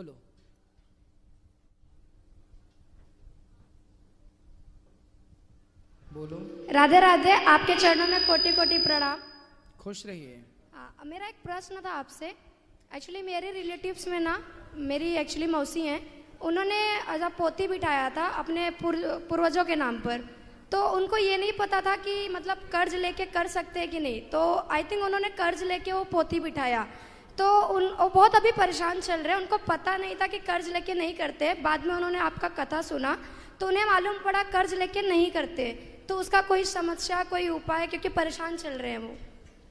बोलो। बोलो। राधे राधे, आपके चरणों में कोटि कोटि प्रणाम। खुश रहिए। मेरा एक प्रश्न था आपसे। एक्चुअली मेरे रिलेटिव्स में ना, मेरी एक्चुअली मौसी हैं, उन्होंने एज पोती बिठाया था अपने पूर्वजों के नाम पर। तो उनको ये नहीं पता था कि मतलब कर्ज लेके कर सकते हैं कि नहीं। तो आई थिंक उन्होंने कर्ज लेके वो पोती बिठाया। तो वो बहुत अभी परेशान चल रहे हैं। उनको पता नहीं था कि कर्ज लेके नहीं करते। बाद में उन्होंने आपका कथा सुना तो उन्हें मालूम पड़ा कर्ज लेके नहीं करते। तो उसका कोई समस्या, कोई उपाय, क्योंकि परेशान चल रहे हैं वो।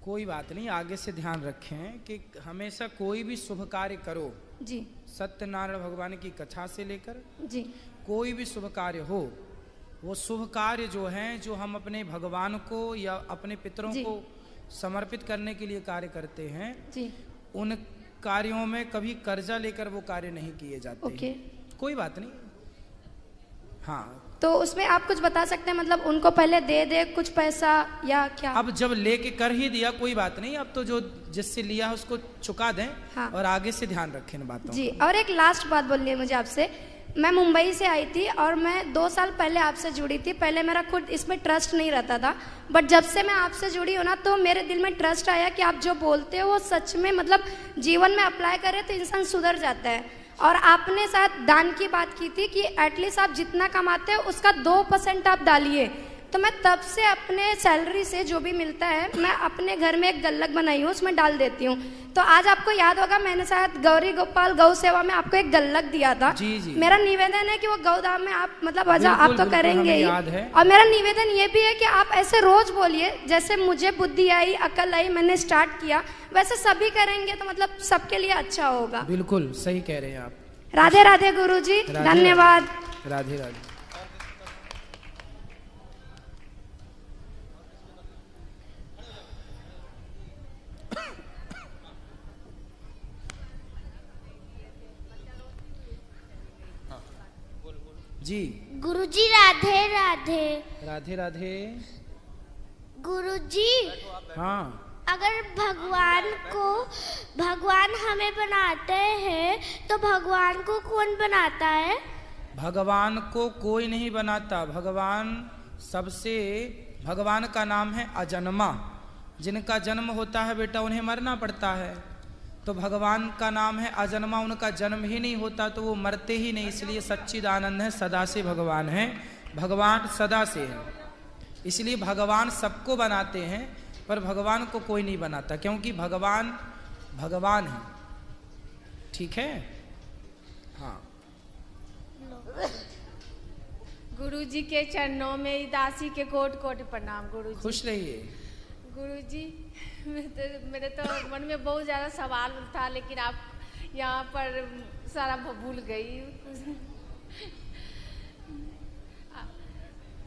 कोई बात नहीं, आगे से ध्यान रखें कि हमेशा कोई भी शुभ कार्य करो जी, सत्यनारायण भगवान की कथा से लेकर जी, कोई भी शुभ कार्य हो, वो शुभ कार्य जो हैं, जो हम अपने भगवान को या अपने पितरों को समर्पित करने के लिए कार्य करते हैं जी, उन कार्यों में कभी कर्जा लेकर वो कार्य नहीं किए जाते। ओके। कोई बात नहीं। हाँ, तो उसमें आप कुछ बता सकते हैं, मतलब उनको पहले दे कुछ पैसा या क्या? अब जब लेके कर ही दिया कोई बात नहीं, अब तो जो जिससे लिया है उसको चुका दें। हाँ। और आगे से ध्यान रखें इन बातों जी। और एक लास्ट बात बोलिए मुझे आपसे। मैं मुंबई से आई थी और मैं 2 साल पहले आपसे जुड़ी थी। पहले मेरा खुद इसमें ट्रस्ट नहीं रहता था, बट जब से मैं आपसे जुड़ी हूँ ना, तो मेरे दिल में ट्रस्ट आया कि आप जो बोलते हो वो सच में मतलब जीवन में अप्लाई करें तो इंसान सुधर जाता है। और आपने साथ दान की बात की थी कि एटलीस्ट आप जितना कमाते हो उसका 2% आप डालिए। तो मैं तब से अपने सैलरी से जो भी मिलता है मैं अपने घर में एक गुल्लक बनाई हूँ, उसमें डाल देती हूँ। तो आज आपको याद होगा, मैंने शायद गौरी गोपाल गौ सेवा में आपको एक गुल्लक दिया था। जी जी। मेरा निवेदन है कि वो गौदाम में आप मतलब बिल्कुल, आप तो करेंगे ही। याद है। और मेरा निवेदन ये भी है कि आप ऐसे रोज बोलिए, जैसे मुझे बुद्धि आई, अकल आई, मैंने स्टार्ट किया, वैसे सभी करेंगे तो मतलब सबके लिए अच्छा होगा। बिल्कुल सही कह रहे हैं आप। राधे राधे गुरुजी, धन्यवाद। राधे राधे। जी गुरुजी राधे राधे। राधे राधे। गुरुजी, हाँ, अगर भगवान हमें बनाते हैं तो भगवान को कौन बनाता है? भगवान को कोई नहीं बनाता। भगवान का नाम है अजन्मा। जिनका जन्म होता है बेटा उन्हें मरना पड़ता है। तो भगवान का नाम है अजन्मा, उनका जन्म ही नहीं होता तो वो मरते ही नहीं। इसलिए सच्चिदानंद है, सदा से भगवान है। भगवान सदा से है, इसलिए भगवान सबको बनाते हैं, पर भगवान को कोई नहीं बनाता, क्योंकि भगवान भगवान है। ठीक है। हाँ, गुरुजी के चरणों में दासी के कोट कोट प्रणाम। गुरुजी खुश रहिए। गुरुजी, मेरे तो मन में बहुत ज़्यादा सवाल था, लेकिन आप यहाँ पर सारा भूल गई।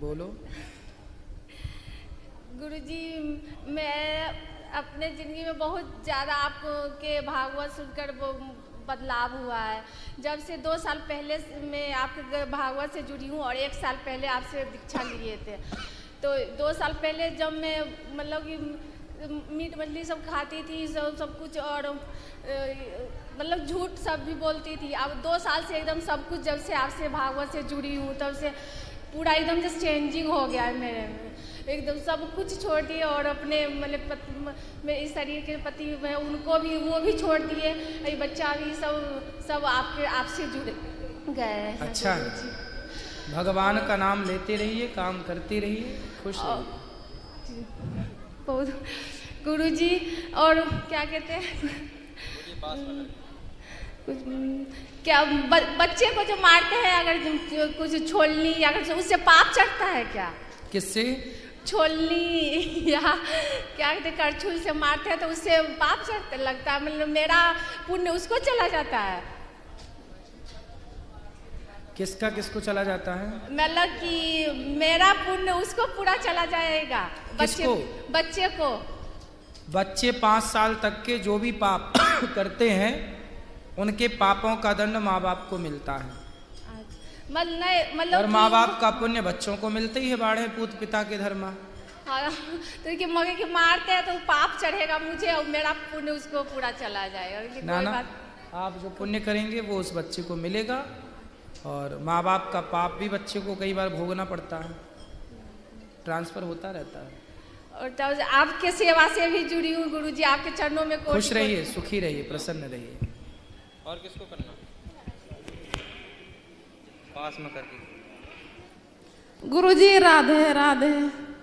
बोलो। गुरुजी, मैं अपने ज़िंदगी में बहुत ज़्यादा आपके भागवत सुनकर वो बदलाव हुआ है। जब से 2 साल पहले मैं आपके भागवत से जुड़ी हूँ और 1 साल पहले आपसे दीक्षा लिए थे। तो 2 साल पहले जब मैं मतलब कि मीट मछली सब खाती थी, सब कुछ, और मतलब झूठ सब भी बोलती थी। अब 2 साल से एकदम सब कुछ, जब से आपसे भागवत से जुड़ी हूँ तब से पूरा एकदम से चेंजिंग हो गया है मेरे में। एकदम सब कुछ छोड़ दिए और अपने मतलब मेरे इस शरीर के पति में उनको भी, वो भी छोड़ दिए, ये बच्चा भी, सब आपसे जुड़ गए। अच्छा है। भगवान का नाम लेते रहिए, काम करते रहिए, खुश रहिए। बहुत गुरुजी, और क्या कहते हैं, क्या बच्चे को जो मारते हैं, अगर कुछ छोलनी या उससे पाप चढ़ता है क्या? किससे? छोलनी या क्या कहते हैं, करछुल से मारते हैं तो उससे पाप चढ़ते लगता है, मतलब मेरा पुण्य उसको चला जाता है। किसको चला जाता है? मतलब कि मेरा पुण्य उसको पूरा चला जाएगा। बच्चे को। बच्चे 5 साल तक के जो भी पाप करते हैं उनके पापों का दंड माँ बाप को मिलता है। मतलब और माँ बाप का पुण्य बच्चों को मिलते ही है। बाढ़े पूत पिता के धर्मा। हाँ, तो कि मगे मारते हैं तो पाप चढ़ेगा मुझे और मेरा पुण्य उसको पूरा चला जाएगा। ना ना, आप जो पुण्य करेंगे वो उस बच्चे को मिलेगा, और माँ बाप का पाप भी बच्चे को कई बार भोगना पड़ता है, ट्रांसफर होता रहता है। और तब आपके सेवा से भी जुड़ी हूँ गुरुजी, आपके चरणों में खुश रहिए, सुखी रहिए, प्रसन्न रहिए। और किसको करना पास में करके। गुरुजी राधे राधे।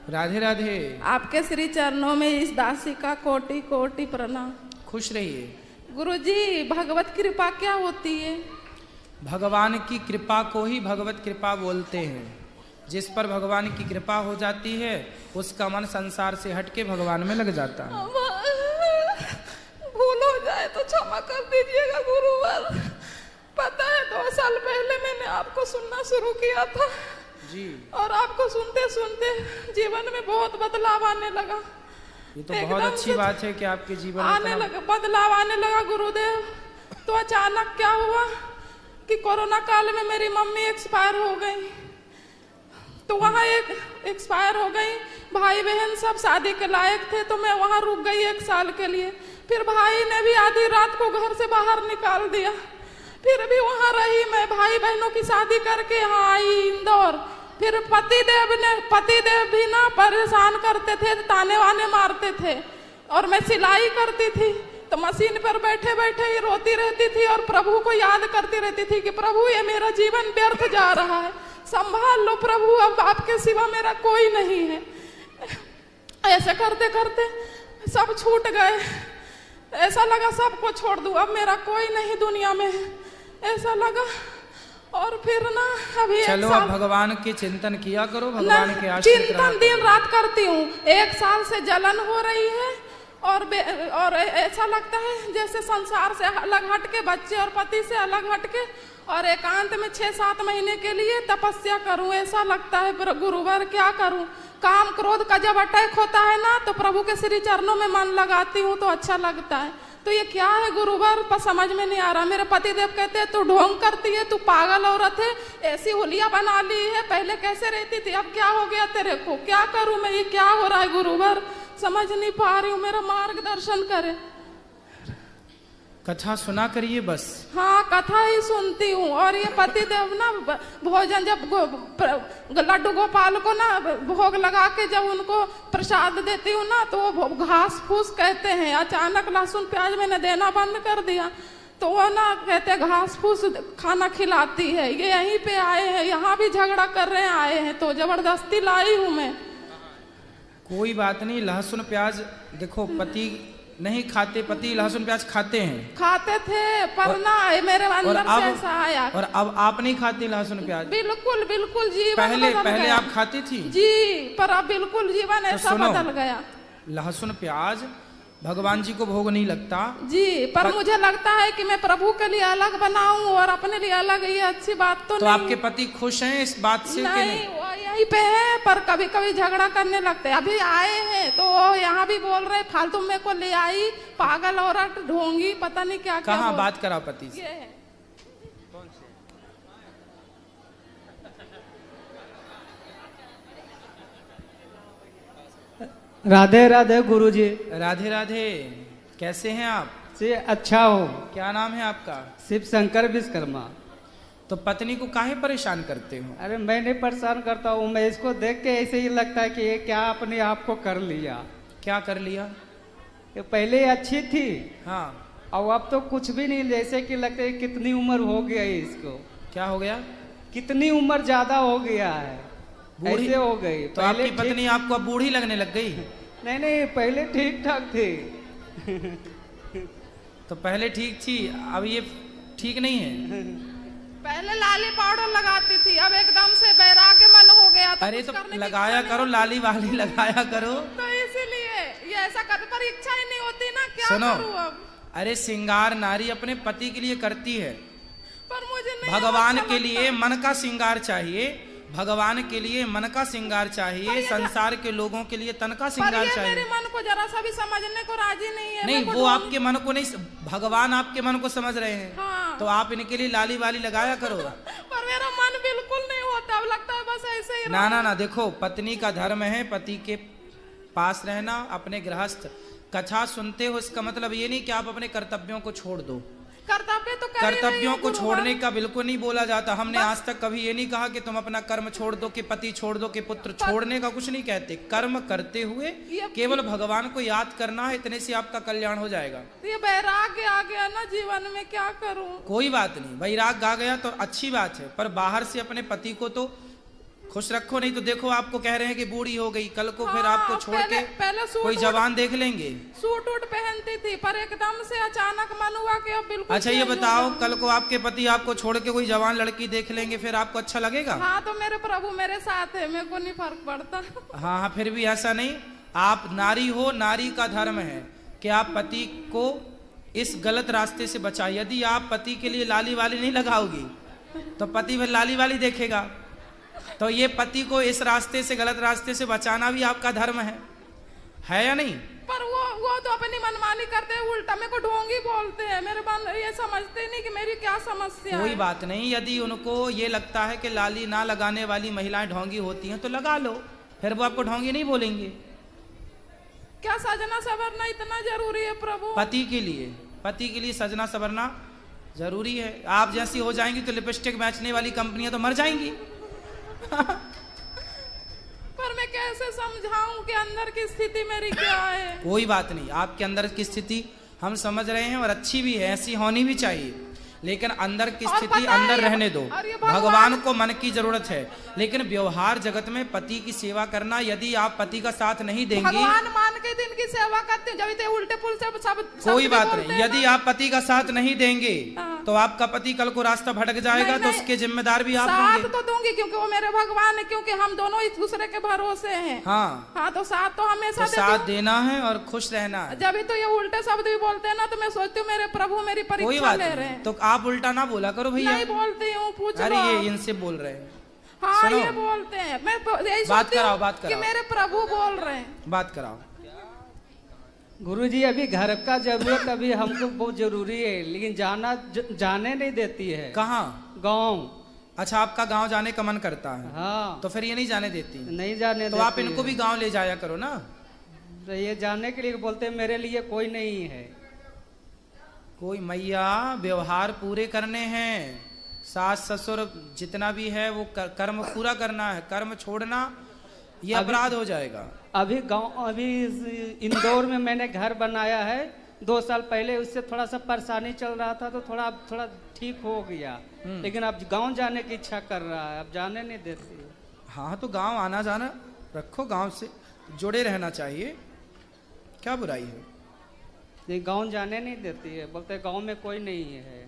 राधे राधे। आपके श्री चरणों में इस दासी का कोटि कोटि प्रणाम। खुश रहिए। गुरुजी भगवत कृपा क्या होती है? भगवान की कृपा को ही भगवत कृपा बोलते हैं। जिस पर भगवान की कृपा हो जाती है उसका मन संसार से हटके भगवान में लग जाता है। भूल हो जाए तो क्षमा कर दीजिएगा गुरुवर। पता है 2 साल पहले मैंने आपको सुनना शुरू किया था जी, और आपको सुनते सुनते जीवन में बहुत बदलाव आने लगा। ये तो बहुत अच्छी बात है कि आपके जीवन में आने लगा, बदलाव आने लगा गुरुदेव। तो अचानक क्या हुआ कि कोरोना काल में मेरी मम्मी एक्सपायर हो गई, तो वहाँ एक एक्सपायर हो गई। भाई बहन सब शादी के लायक थे, तो मैं वहाँ रुक गई 1 साल के लिए। फिर भाई ने भी आधी रात को घर से बाहर निकाल दिया, फिर भी वहाँ रही मैं। भाई बहनों की शादी करके यहाँ आई इंदौर। फिर पतिदेव भी ना परेशान करते थे, ताने वाने मारते थे, और मैं सिलाई करती थी तो मशीन पर बैठे बैठे ही रोती रहती थी और प्रभु को याद करती रहती थी कि प्रभु ये मेरा जीवन व्यर्थ जा रहा है, संभाल लो प्रभु, अब आपके सिवा मेरा कोई नहीं है। ऐसे करते करते सब छूट गए, ऐसा लगा सबको छोड़ दूं, अब मेरा कोई नहीं दुनिया में, ऐसा लगा। और फिर ना अभी चलो अब भगवान के चिंतन किया करो, भगवान के आश्रित रहा चिंतन दिन रात करती हूँ। 1 साल से जलन हो रही है और ऐसा लगता है जैसे संसार से अलग हटके, बच्चे और पति से अलग हटके, और एकांत में 6-7 महीने के लिए तपस्या करूं, ऐसा लगता है गुरुवर। क्या करूं? काम क्रोध का जब अटैक होता है ना तो प्रभु के श्री चरणों में मन लगाती हूँ तो अच्छा लगता है। तो ये क्या है गुरुवर, पर समझ में नहीं आ रहा। मेरे पतिदेव कहते हैं तू ढोंग करती है, तू पागल औरत है, ऐसी हुलिया बना ली है, पहले कैसे रहती थी, अब क्या हो गया तेरे को, क्या करूं मैं, ये क्या हो रहा है गुरुवर, समझ नहीं पा रही हूँ, मेरा मार्गदर्शन करे। कथा सुना करिए बस। हाँ कथा ही सुनती हूँ। और ये पतिदेव ना भोजन जब लड्डू गोपाल को ना भोग लगा के जब उनको प्रसाद देती हूँ ना तो वो घास फूस कहते हैं। अचानक लहसुन प्याज मैंने देना बंद कर दिया तो वो ना कहते घास फूस खाना खिलाती है। ये यहीं पे आए हैं, यहाँ भी झगड़ा कर रहे हैं, आए हैं तो जबरदस्ती लाई हूँ मैं। कोई बात नहीं, लहसुन प्याज देखो पति नहीं खाते, पति लहसुन प्याज खाते हैं, खाते थे पर ना मेरे अंदर से ऐसा आया। और अब आप नहीं खाती लहसुन प्याज? बिल्कुल बिल्कुल जीवन पहले आप खाती थी जी, पर अब बिल्कुल जीवन ऐसा बदल गया। लहसुन प्याज भगवान जी को भोग नहीं लगता जी, पर मुझे लगता है कि मैं प्रभु के लिए अलग बनाऊं और अपने लिए अलग, ये अच्छी बात तो नहीं। आपके पति खुश हैं इस बात से? नहीं, वो यहीं पे है पर कभी कभी झगड़ा करने लगते हैं। अभी आए हैं तो यहाँ भी बोल रहे फालतू मेरे को ले आई, पागल औरत, ढोंगी, पता नहीं क्या। कहाँ बात करा पति से? राधे राधे गुरुजी। राधे राधे। कैसे हैं आप? से अच्छा हो। क्या नाम है आपका? शिव शंकर विश्वकर्मा। तो पत्नी को काहे परेशान करते हो? अरे मैं नहीं परेशान करता हूँ, मैं इसको देख के ऐसे ही लगता है कि ये क्या अपने आप को कर लिया। क्या कर लिया? ये पहले अच्छी थी हाँ, और अब तो कुछ भी नहीं, जैसे कि लगता है कितनी उम्र हो गया है इसको। क्या हो गया? कितनी उम्र ज्यादा हो गया है, ऐसे हो गई। तो आपकी पत्नी आपको अब बूढ़ी लगने लग गई? नहीं नहीं, पहले ठीक ठाक थी। तो पहले ठीक थी, अब ये ठीक नहीं है? पहले लाली पाउडर लगाती थी, अब एकदम से बैराग्य मन हो गया। अरे तो लगाया करो, लाली वाली लगाया करो। तो इसीलिए ये ऐसा कर, पर इच्छा ही नहीं होती ना, क्या सुनो, करूं अब? अरे श्रृंगार नारी अपने पति के लिए करती है, पर मुझे नहीं भगवान अच्छा के लिए मन का श्रृंगार चाहिए, भगवान के लिए मन का श्रृंगार चाहिए, संसार के लोगों के लिए तन का श्रृंगार चाहिए। मेरे मन को जरा सा भी समझने को राजी नहीं है। नहीं, वो आपके मन को नहीं, भगवान आपके मन को समझ रहे हैं। हाँ। तो आप इनके लिए लाली वाली लगाया करो। पर मेरा मन बिल्कुल नहीं होता, अब लगता है बस ऐसे ही। ना, देखो पत्नी का धर्म है पति के पास रहना, अपने गृहस्थ। कथा सुनते हो इसका मतलब ये नहीं कि आप अपने कर्तव्यों को छोड़ दो। कर्तव्य तो कर ही रही कर्तव्यों हूँ को गुरुवर। छोड़ने का बिल्कुल नहीं बोला जाता। हमने आज तक कभी ये नहीं कहा कि तुम अपना कर्म छोड़ दो, कि पति छोड़ दो, कि पुत्र छोड़ने का कुछ नहीं कहते। कर्म करते हुए केवल भगवान को याद करना है, इतने से आपका कल्याण हो जाएगा। ये वैराग्य आ गया ना जीवन में, क्या करूं? कोई बात नहीं, वैराग्य आ गया तो अच्छी बात है, पर बाहर से अपने पति को तो खुश रखो, नहीं तो देखो आपको कह रहे हैं कि बूढ़ी हो गई, कल को फिर आपको छोड़ के पहले कोई जवान देख लेंगे। सूट उट पहनती थी, पर एकदम से अचानक मन हुआ कि अब बिल्कुल अच्छा ये change हो बताओ, गया। कल को आपके पति आपको छोड़ के कोई जवान लड़की देख लेंगे, फिर आपको अच्छा लगेगा? हाँ तो मेरे प्रभु मेरे साथ है, मेरे को नहीं फर्क पड़ता। हाँ हाँ, फिर भी ऐसा नहीं, आप नारी हो, नारी का धर्म है कि आप पति को इस गलत रास्ते से बचाए। यदि आप पति के लिए लाली वाली नहीं लगाओगी तो पति फिर लाली वाली देखेगा। तो ये पति को इस रास्ते से, गलत रास्ते से बचाना भी आपका धर्म है या नहीं? पर वो तो अपनी मनमानी करते हैं, उल्टा मेरे को ढोंगी बोलते हैं। मेरे मन ये समझते नहीं कि मेरी क्या समस्या कोई है। बात नहीं, यदि उनको ये लगता है कि लाली ना लगाने वाली महिलाएं ढोंगी होती हैं तो लगा लो, फिर वो आपको ढोंगी नहीं बोलेंगे। क्या सजना सवरना इतना जरूरी है प्रभु? पति के लिए सजना सवरना जरूरी है। आप जैसी हो जाएंगी तो लिपस्टिक बेचने वाली कंपनियां तो मर जाएंगी। पर मैं कैसे समझाऊं कि अंदर की स्थिति मेरी क्या है? कोई बात नहीं, आपके अंदर की स्थिति हम समझ रहे हैं और अच्छी भी है, ऐसी होनी भी चाहिए, लेकिन अंदर की और स्थिति पता है अंदर ये- रहने दो। और ये भगवान को मन की जरूरत है, लेकिन व्यवहार जगत में पति की सेवा करना, यदि आप पति का साथ नहीं देंगी, भगवान मान के दिन की सेवा करते हैं, जब इतने उल्टे पुल से सब कोई भी बात बोलते नहीं। हैं यदि ना। आप पति का साथ नहीं देंगे हाँ। तो आपका पति कल को रास्ता भटक जाएगा, नहीं, तो नहीं। उसके जिम्मेदार भी आप साथ होंगे। तो दूंगी क्योंकि वो मेरे भगवान है, क्योंकि हम दोनों एक दूसरे के भरोसे हैं। हाँ, हाँ तो साथ तो हमेशा तो देती साथ हूँ। देना है और खुश रहना है। जब भी तो ये उल्टे शब्द भी बोलते हैं ना, तो मैं सोचती हूँ मेरे प्रभु मेरी कोई परीक्षा बात ले रहे नहीं, हैं। तो आप उल्टा ना बोला करो भैया। नहीं बोलती हूँ, पूछ अरे लो। ये इनसे बोल रहे हैं, हाँ सुनो। ये बोलते हैं, मैं यही बात सोचती हूँ कराओ, बात कि कराओ। मेरे प्रभु बोल रहे हैं। बात कराओ। गुरुजी अभी घर का जरूरत अभी हमको बहुत जरूरी है, लेकिन जाने नहीं देती है। कहाँ? गाँव। अच्छा, आपका गांव जाने का मन करता है, हाँ तो फिर ये नहीं जाने देती। नहीं जाने तो आप देती इनको है। भी गांव ले जाया करो ना। तो ये जानने के लिए बोलते हैं मेरे लिए कोई नहीं है। कोई मैया, व्यवहार पूरे करने हैं, सास ससुर जितना भी है वो कर्म पूरा करना है, कर्म छोड़ना ये अपराध हो जाएगा। अभी इंदौर में मैंने घर बनाया है 2 साल पहले, उससे थोड़ा सा परेशानी चल रहा था, तो थोड़ा ठीक हो गया, लेकिन अब गांव जाने की इच्छा कर रहा है, अब जाने नहीं देती। हाँ, तो गांव आना जाना रखो, गांव से जुड़े रहना चाहिए, क्या बुराई है? ये गांव जाने नहीं देती है, बोलते गांव में कोई नहीं है।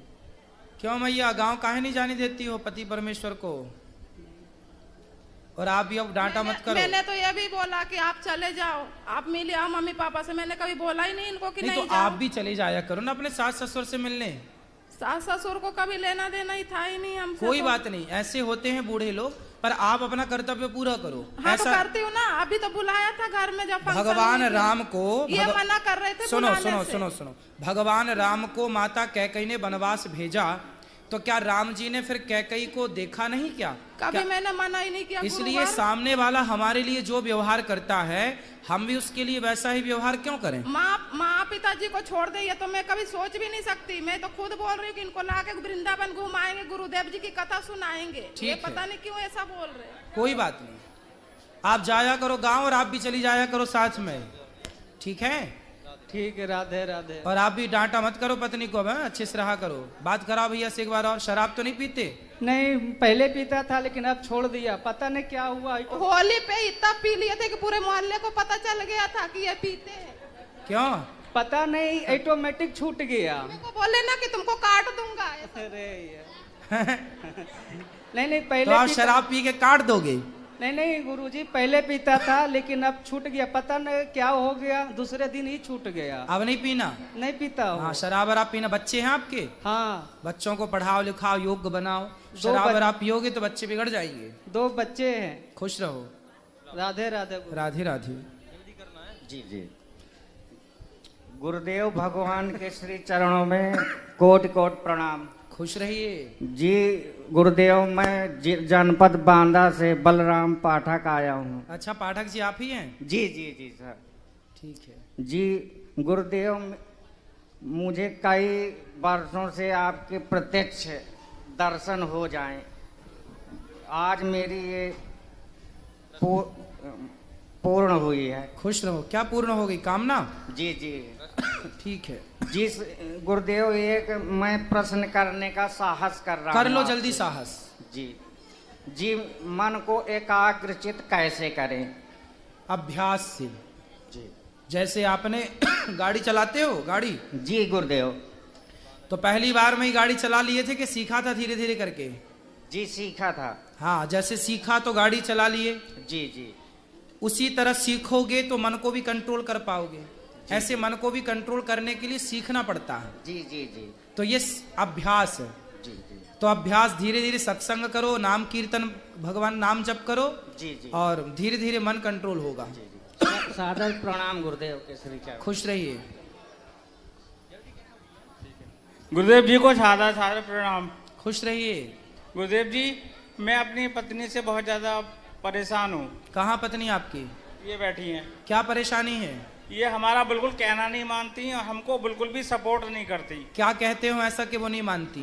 क्यों मैया, गांव काहे नहीं जाने देती हो पति परमेश्वर को? और आप भी अब डांटा मत करो। मैंने तो ये भी बोला कि आप चले जाओ, आप मिले आओ मम्मी पापा से। मैंने कभी बोला ही नहीं इनको कि नहीं, नहीं तो जाओ। आप भी चले जाया करो ना अपने सास ससुर से मिलने। सास ससुर को कभी लेना देना ही था ही नहीं हमसे। कोई तो। बात नहीं, ऐसे होते हैं बूढ़े लोग, पर आप अपना कर्तव्य पूरा करो। हाँ तो ऐसा करती हूँ ना, अभी तो बुलाया था घर में जब फंक्शन भगवान हुई थी। राम को ये मना कर रहे थे सुनो बुलाने सुनो से। सुनो सुनो, भगवान राम को माता कैकई ने वनवास भेजा, तो क्या राम जी ने फिर कैकई को देखा नहीं क्या? कभी मैंने मना ही नहीं किया। इसलिए गुरुवार। सामने वाला हमारे लिए जो व्यवहार करता है, हम भी उसके लिए वैसा ही व्यवहार क्यों करें? माँ पिताजी को छोड़ दे, ये तो मैं कभी सोच भी नहीं सकती। मैं तो खुद बोल रही हूँ कि इनको लाके वृंदावन घुमाएंगे, गुरुदेव जी की कथा सुनाएंगे। ठीक ये है। पता नहीं क्यों ऐसा बोल रहे हैं। कोई बात नहीं, आप जाया करो गांव और आप भी चली जाया करो साथ में, ठीक है? ठीक है, राधे राधे। और आप भी डांटा मत करो पत्नी को, अब अच्छे से रहा करो। बात कराओ भैया से एक बार। और शराब तो नहीं पीते? नहीं, पहले पीता था लेकिन अब छोड़ दिया, पता नहीं क्या हुआ। होली पे इतना पी लिए थे कि पूरे मोहल्ले को पता चल गया था कि ये पीते हैं। क्यों? पता नहीं, ऑटोमेटिक छूट गया। तुमको बोले ना कि तुमको काट दूंगा। अरे यार। नहीं तो पहले आप शराब पी के काट दोगे? नहीं गुरुजी, पहले पीता था लेकिन अब छूट गया, पता नहीं क्या हो गया, दूसरे दिन ही छूट गया। अब नहीं पीना? नहीं पीता हूँ। हाँ, शराब और आप पीना। बच्चे हैं आपके? हाँ, बच्चों को पढ़ाओ लिखाओ, योग्य बनाओ। शराब और आप पियोगे तो बच्चे बिगड़ जाएंगे। 2 बच्चे हैं। खुश रहो। राधे राधे गुरु। राधे राधे। जी जी, गुरुदेव भगवान के श्री चरणों में कोटि कोटि प्रणाम। खुश रहिए जी गुरुदेव, मैं जनपद बांदा से बलराम पाठक आया हूँ। अच्छा, पाठक जी आप ही हैं? जी जी जी सर। ठीक है। जी गुरुदेव, मुझे कई वर्षों से आपके प्रत्यक्ष दर्शन हो जाएं। आज मेरी ये पूर्ण हुई है। खुश रहो। क्या पूर्ण हो गई? कामना? जी जी। ठीक है। जिस गुरुदेव, एक मैं प्रश्न करने का साहस कर रहा हूँ। कर लो जल्दी साहस। जी जी। मन को एकाग्रचित कैसे करें? अभ्यास से। जी। जैसे आपने गाड़ी चलाते हो गाड़ी? जी गुरुदेव। तो पहली बार में ही गाड़ी चला लिए थे कि सीखा था धीरे धीरे करके? जी सीखा था। हाँ, जैसे सीखा तो गाड़ी चला लिए। जी जी। उसी तरह सीखोगे तो मन को भी कंट्रोल कर पाओगे। ऐसे मन को भी कंट्रोल करने के लिए सीखना पड़ता है। जी जी जी। तो ये अभ्यास है। जी जी। तो अभ्यास धीरे धीरे सत्संग करो, नाम कीर्तन, भगवान नाम जप करो। जी जी। और धीरे धीरे मन कंट्रोल होगा। जी जी। सादर प्रणाम गुरुदेव के श्री चरण। खुश रहिए। गुरुदेव जी को सादर सादर प्रणाम। खुश रहिए। गुरुदेव जी, मैं अपनी पत्नी से बहुत ज्यादा परेशान हूँ। कहाँ पत्नी आपकी? ये बैठी हैं। क्या परेशानी है? ये हमारा बिल्कुल कहना नहीं मानती और हमको बिल्कुल भी सपोर्ट नहीं करती। क्या कहते हो ऐसा कि वो नहीं मानती?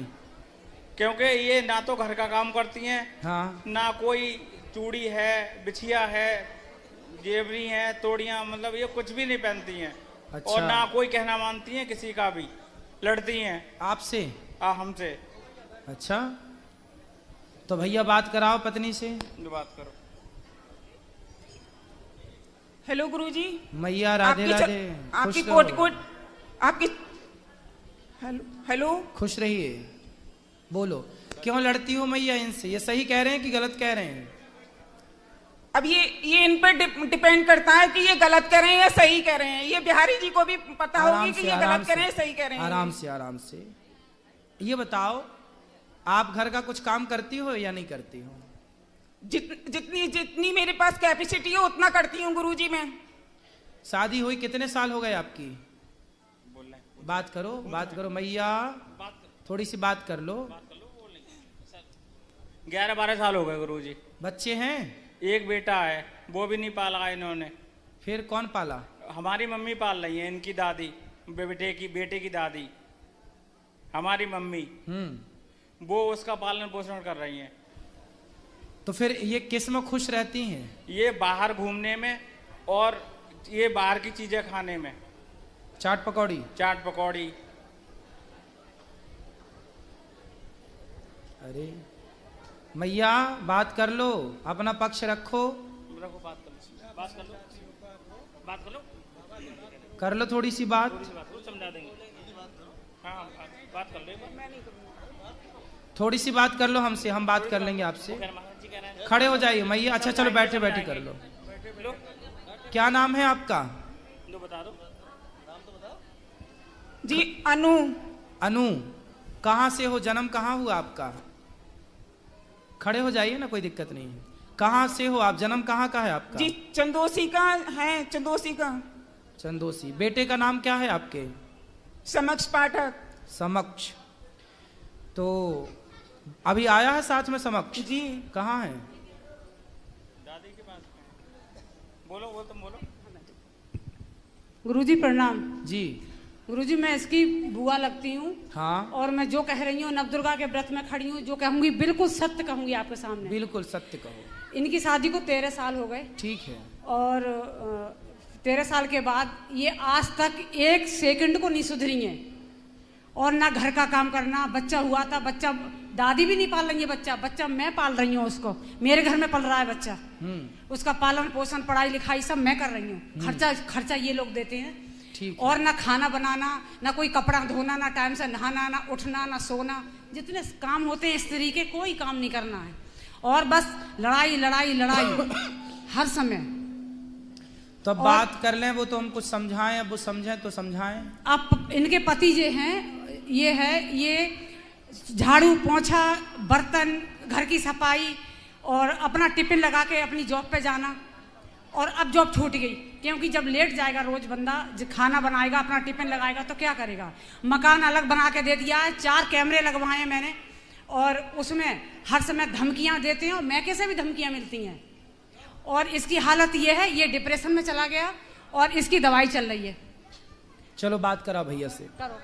क्योंकि ये ना तो घर का काम करती हैं, हाँ, ना कोई चूड़ी है, बिछिया है, जेवरी है, तोड़ियां, मतलब ये कुछ भी नहीं पहनती हैं। अच्छा। और ना कोई कहना मानती हैं किसी का भी। लड़ती हैं आपसे? हमसे। अच्छा, तो भैया बात कराओ पत्नी से। जो बात करो। हेलो गुरुजी। मैया राधे राधे। आपकी कोट कोट आपकी। हेलो। खुश रहिए। बोलो, क्यों लड़ती हो मैया इनसे? ये सही कह रहे हैं कि गलत कह रहे हैं? अब ये इन पर डिपेंड करता है कि ये गलत कर रहे हैं या सही कर रहे हैं। ये बिहारी जी को भी पता होगी कि ये गलत कर रहे हैं सही कर रहे हैं। आराम से आराम से। ये बताओ, आप घर का कुछ काम करती हो या नहीं करती हो? जितनी जितनी मेरे पास कैपेसिटी है उतना करती हूँ गुरुजी मैं। शादी हुई कितने साल हो गए आपकी? बात करो, बात करो मैया, थोड़ी सी बात कर लो। 11-12 साल हो गए गुरुजी। बच्चे हैं? एक बेटा है, वो भी नहीं पाला इन्होंने। फिर कौन पाला? हमारी मम्मी पाल रही है, इनकी दादी, बेटे की दादी, हमारी मम्मी। वो उसका पालन पोषण कर रही हैं। तो फिर ये किस में खुश रहती हैं? ये बाहर घूमने में और ये बाहर की चीजें खाने में। चाट पकौड़ी? चाट पकौड़ी। अरे मैया बात कर लो, अपना पक्ष रखो। बात कर लो कर लो थोड़ी सी बात। समझा देंगे। हाँ, बात कर लो। थोड़ी सी बात कर लो हमसे, हम बात कर लेंगे आपसे। खड़े हो जाइए मैया। अच्छा चलो, बैठे बैठे कर लो। क्या नाम है आपका? बता दो। जी अनु। अनु, कहाँ से हो? जन्म कहाँ हुआ आपका? खड़े हो जाइए ना, कोई दिक्कत नहीं है। कहाँ से हो आप? जन्म कहाँ का है आपका? जी चंदोसी का है। चंदोसी का। चंदोसी। बेटे का नाम क्या है आपके? समक्ष पाठक। समक्ष। तो अभी आया है साथ में समक्ष? जी। कहाँ है? दादी के पास। बोलो, वो तुम बोलो। गुरुजी प्रणाम। जी। गुरुजी, मैं इसकी बुआ लगती हूँ। हाँ। और मैं जो कह रही हूँ नवदुर्गा के व्रत में खड़ी हूँ, जो कहूंगी बिल्कुल सत्य कहूंगी आपके सामने। बिल्कुल सत्य कहो। इनकी शादी को 13 साल हो गए। ठीक है। और 13 साल के बाद ये आज तक 1 सेकंड को नहीं सुधरी है। और ना घर का काम करना। बच्चा हुआ था, बच्चा दादी भी नहीं पाल रही है। बच्चा मैं पाल रही हूँ उसको। मेरे घर में पल रहा है बच्चा। उसका पालन पोषण, पढ़ाई लिखाई सब मैं कर रही हूँ। खर्चा ये लोग देते हैं। और ना खाना बनाना, ना कोई कपड़ा धोना, ना टाइम से नहाना, ना उठना, ना सोना। जितने काम होते हैं स्त्री के, कोई काम नहीं करना है। और बस लड़ाई लड़ाई लड़ाई हर समय। तो बात कर लें, वो तो हम कुछ समझाएं। अब वो समझें तो समझाएं। अब इनके पति जो हैं, ये झाड़ू पोंछा, बर्तन, घर की सफाई और अपना टिफिन लगा के अपनी जॉब पे जाना। और अब जॉब छूट गई, क्योंकि जब लेट जाएगा रोज बंदा, खाना बनाएगा, अपना टिफिन लगाएगा तो क्या करेगा। मकान अलग बना के दे दिया है, 4 कैमरे लगवाए हैं मैंने। और उसमें हर समय धमकियां देते हैं और मैके से भी धमकियां मिलती हैं। और इसकी हालत ये है, ये डिप्रेशन में चला गया और इसकी दवाई चल रही है। चलो बात करा भैया से। करो।